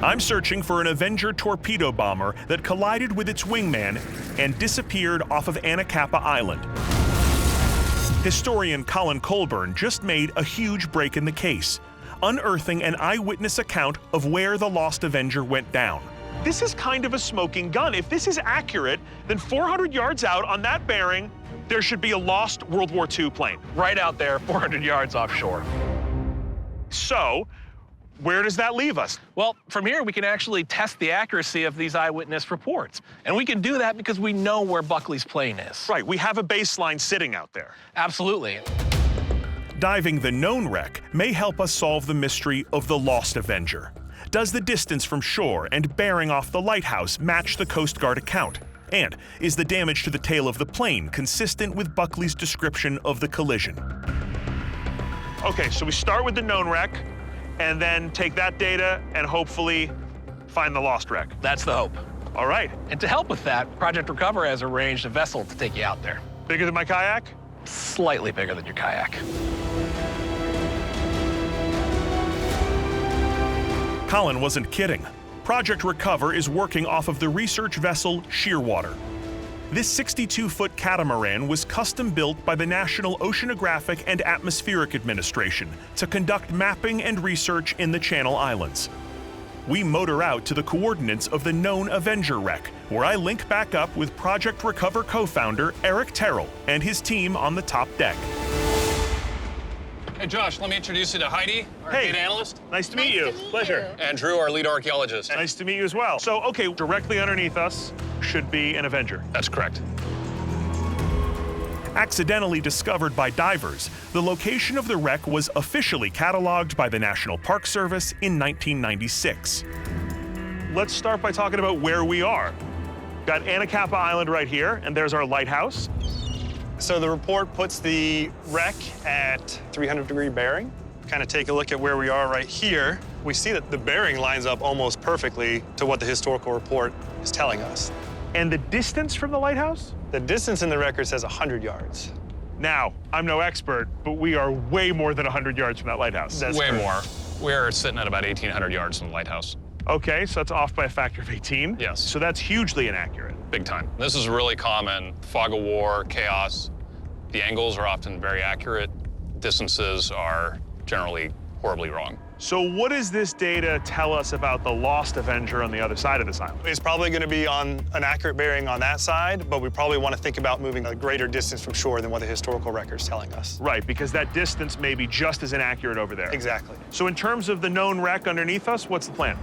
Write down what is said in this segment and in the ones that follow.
I'm searching for an Avenger torpedo bomber that collided with its wingman and disappeared off of Anacapa Island. Historian Colin Colburn just made a huge break in the case, unearthing an eyewitness account of where the lost Avenger went down. This is kind of a smoking gun. If this is accurate, then 400 yards out on that bearing, there should be a lost World War II plane. Right out there, 400 yards offshore. So, where does that leave us? Well, from here, we can actually test the accuracy of these eyewitness reports. And we can do that because we know where Buckley's plane is. Right, we have a baseline sitting out there. Absolutely. Diving the known wreck may help us solve the mystery of the lost Avenger. Does the distance from shore and bearing off the lighthouse match the Coast Guard account? And is the damage to the tail of the plane consistent with Buckley's description of the collision? Okay, so we start with the known wreck, and then take that data and hopefully find the lost wreck. That's the hope. All right. And to help with that, Project Recover has arranged a vessel to take you out there. Bigger than my kayak? Slightly bigger than your kayak. Colin wasn't kidding. Project Recover is working off of the research vessel Shearwater. This 62-foot catamaran was custom-built by the National Oceanographic and Atmospheric Administration to conduct mapping and research in the Channel Islands. We motor out to the coordinates of the known Avenger wreck, where I link back up with Project Recover co-founder Eric Terrell and his team on the top deck. Hey, Josh, let me introduce you to Heidi, our Hey. data analyst. Nice to meet you. Pleasure. And Drew, our lead archaeologist. Nice to meet you as well. So, okay, directly underneath us should be an Avenger. That's correct. Accidentally discovered by divers, the location of the wreck was officially cataloged by the National Park Service in 1996. Let's start by talking about where we are. Got Anacapa Island right here, and there's our lighthouse. So the report puts the wreck at 300-degree bearing. Kind of take a look at where we are right here. We see that the bearing lines up almost perfectly to what the historical report is telling us. And the distance from the lighthouse? The distance in the record says 100 yards. Now, I'm no expert, but we are way more than 100 yards from that lighthouse. That's Way correct. more. We're sitting at about 1,800 yards from the lighthouse. Okay, so that's off by a factor of 18. Yes. So that's hugely inaccurate. Big time. This is really common. Fog of war, chaos. The angles are often very accurate. Distances are generally horribly wrong. So what does this data tell us about the lost Avenger on the other side of this island? It's probably going to be on an accurate bearing on that side, but we probably want to think about moving a greater distance from shore than what the historical record is telling us. Right, because that distance may be just as inaccurate over there. Exactly. So in terms of the known wreck underneath us, what's the plan?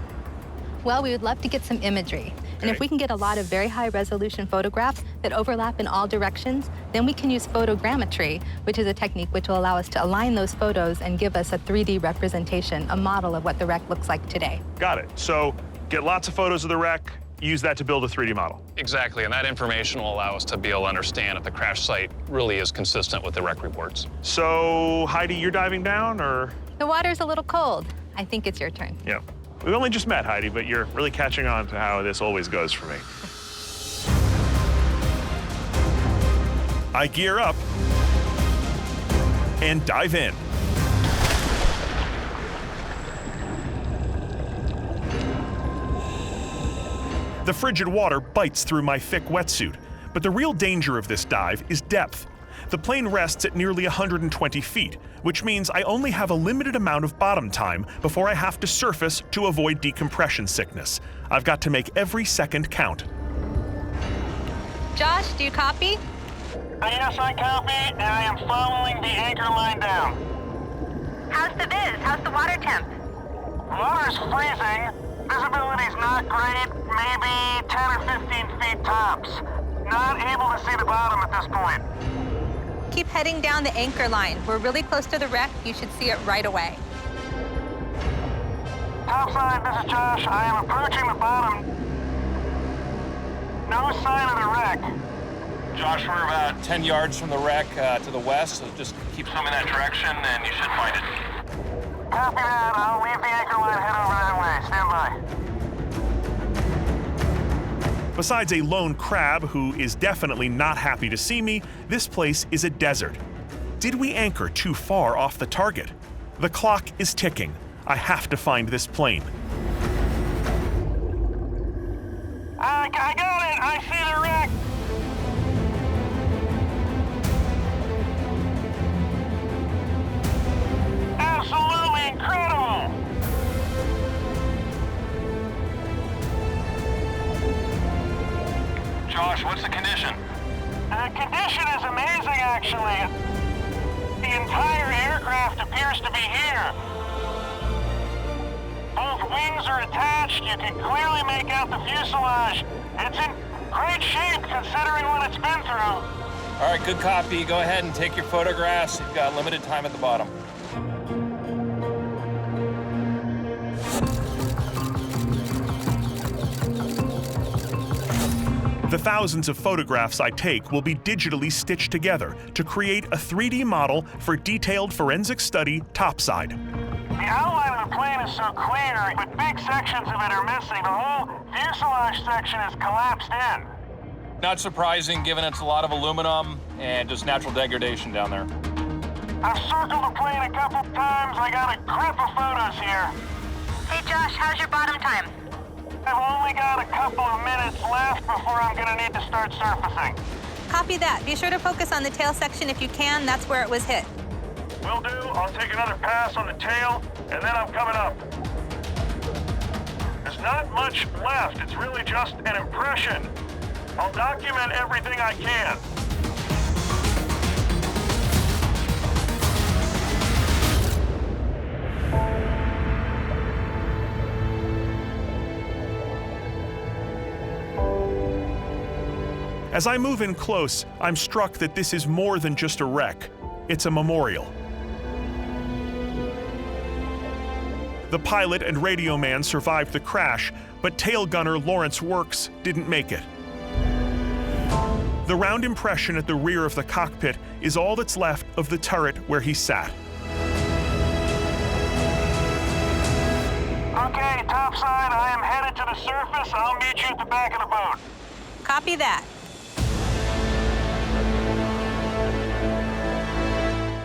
Well, we would love to get some imagery. And if we can get a lot of very high-resolution photographs that overlap in all directions, then we can use photogrammetry, which is a technique which will allow us to align those photos and give us a 3D representation, a model of what the wreck looks like today. Got it. So get lots of photos of the wreck, use that to build a 3D model. Exactly, and that information will allow us to be able to understand if the crash site really is consistent with the wreck reports. So, Heidi, you're diving down, or? The water's a little cold. I think it's your turn. Yeah. We've only just met, Heidi, but you're really catching on to how this always goes for me. I gear up and dive in. The frigid water bites through my thick wetsuit, but the real danger of this dive is depth. The plane rests at nearly 120 feet, which means I only have a limited amount of bottom time before I have to surface to avoid decompression sickness. I've got to make every second count. Josh, do you copy? Yes, I copy, and I am following the anchor line down. How's the viz? How's the water temp? Water's freezing. Visibility's not great, maybe 10 or 15 feet tops. Not able to see the bottom at this point. Keep heading down the anchor line. We're really close to the wreck. You should see it right away. Topside, this is Josh. I am approaching the bottom. No sign of the wreck. Josh, we're about 10 yards from the wreck to the west, so just keep swimming that direction and you should find it. Copy that. I'll leave the anchor line, head over that way. Stand by. Besides a lone crab who is definitely not happy to see me, this place is a desert. Did we anchor too far off the target? The clock is ticking. I have to find this plane. I see the wreck. Absolutely incredible. Josh, what's the condition? The condition is amazing, actually. The entire aircraft appears to be here. Both wings are attached. You can clearly make out the fuselage. It's in great shape considering what it's been through. All right, good copy. Go ahead and take your photographs. You've got limited time at the bottom. The thousands of photographs I take will be digitally stitched together to create a 3D model for detailed forensic study topside. The outline of the plane is so clear, but big sections of it are missing. The whole fuselage section is collapsed in. Not surprising, given it's a lot of aluminum and just natural degradation down there. I've circled the plane a couple times. I got a grip of photos here. Hey Josh, how's your bottom time? I've only got a couple of minutes left before I'm gonna need to start surfacing. Copy that. Be sure to focus on the tail section if you can. That's where it was hit. Will do. I'll take another pass on the tail, and then I'm coming up. There's not much left. It's really just an impression. I'll document everything I can. As I move in close, I'm struck that this is more than just a wreck. It's a memorial. The pilot and radio man survived the crash, but tail gunner Lawrence Works didn't make it. The round impression at the rear of the cockpit is all that's left of the turret where he sat. Okay, topside, I am headed to the surface. I'll meet you at the back of the boat. Copy that.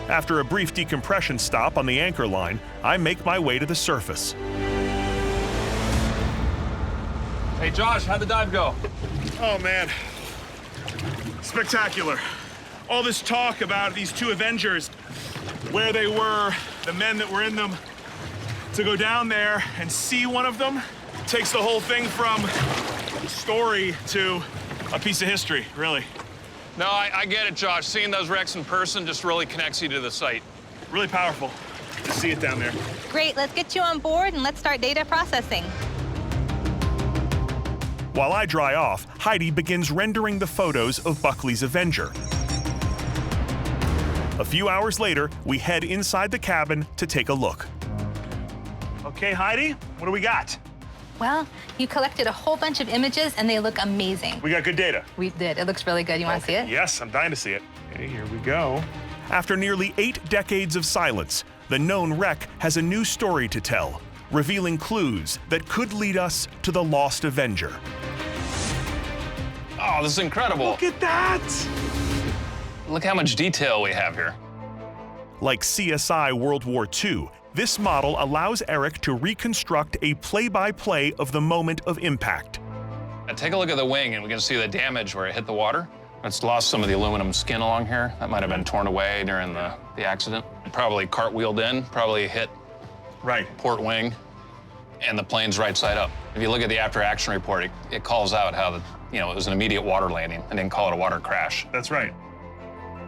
After a brief decompression stop on the anchor line, I make my way to the surface. Hey Josh, how'd the dive go? Oh man, spectacular. All this talk about these two Avengers, where they were, the men that were in them, to go down there and see one of them takes the whole thing from a story to a piece of history, really. No, I get it, Josh. Seeing those wrecks in person just really connects you to the site. Really powerful to see it down there. Great, let's get you on board and let's start data processing. While I dry off, Heidi begins rendering the photos of Buckley's Avenger. A few hours later, we head inside the cabin to take a look. Okay, Heidi, what do we got? Well, you collected a whole bunch of images and they look amazing. We got good data. We did. It looks really good. You want to see it? Yes, I'm dying to see it. Okay, here we go. After nearly 8 decades of silence, the known wreck has a new story to tell, revealing clues that could lead us to the lost Avenger. Oh, this is incredible. Look at that! Look how much detail we have here. Like CSI World War II, this model allows Eric to reconstruct a play-by-play of the moment of impact. Take a look at the wing and we can see the damage where it hit the water. It's lost some of the aluminum skin along here. That might have been torn away during the accident. It probably cartwheeled in, probably hit port wing, and the plane's right side up. If you look at the after-action report, it calls out how it was an immediate water landing and didn't call it a water crash. That's right.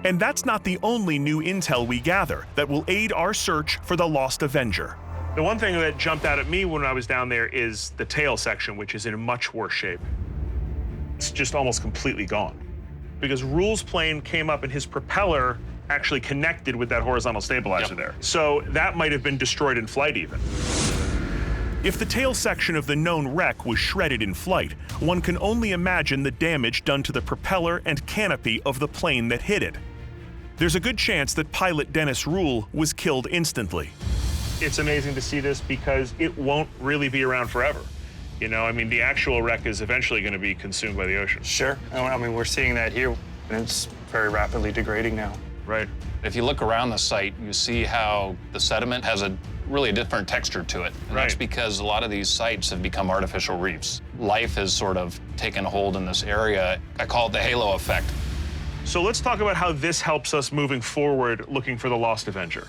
And that's not the only new intel we gather that will aid our search for the lost Avenger. The one thing that jumped out at me when I was down there is the tail section, which is in much worse shape. It's just almost completely gone. Because Rule's plane came up and his propeller actually connected with that horizontal stabilizer there. So that might have been destroyed in flight even. If the tail section of the known wreck was shredded in flight, one can only imagine the damage done to the propeller and canopy of the plane that hit it. There's a good chance that pilot Dennis Rule was killed instantly. It's amazing to see this because it won't really be around forever. I mean, the actual wreck is eventually going to be consumed by the ocean. Sure. I mean, we're seeing that here, and it's very rapidly degrading now. Right. If you look around the site, you see how the sediment has a really a different texture to it. And that's because a lot of these sites have become artificial reefs. Life has sort of taken hold in this area. I call it the halo effect. So let's talk about how this helps us moving forward looking for the lost Avenger.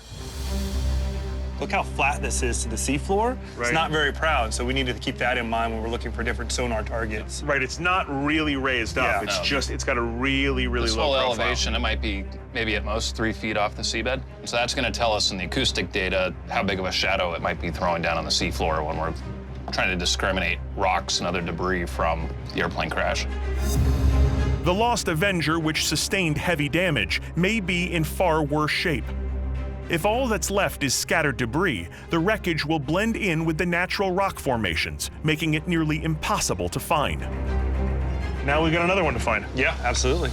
Look how flat this is to the seafloor. It's not very proud, so we need to keep that in mind when we're looking for different sonar targets. Right, it's not really raised up. It's got a really, really this low whole profile. elevation, it might be maybe at most 3 feet off the seabed. So that's going to tell us in the acoustic data how big of a shadow it might be throwing down on the seafloor when we're trying to discriminate rocks and other debris from the airplane crash. The lost Avenger, which sustained heavy damage, may be in far worse shape. If all that's left is scattered debris, the wreckage will blend in with the natural rock formations, making it nearly impossible to find. Now we've got another one to find. Yeah, absolutely.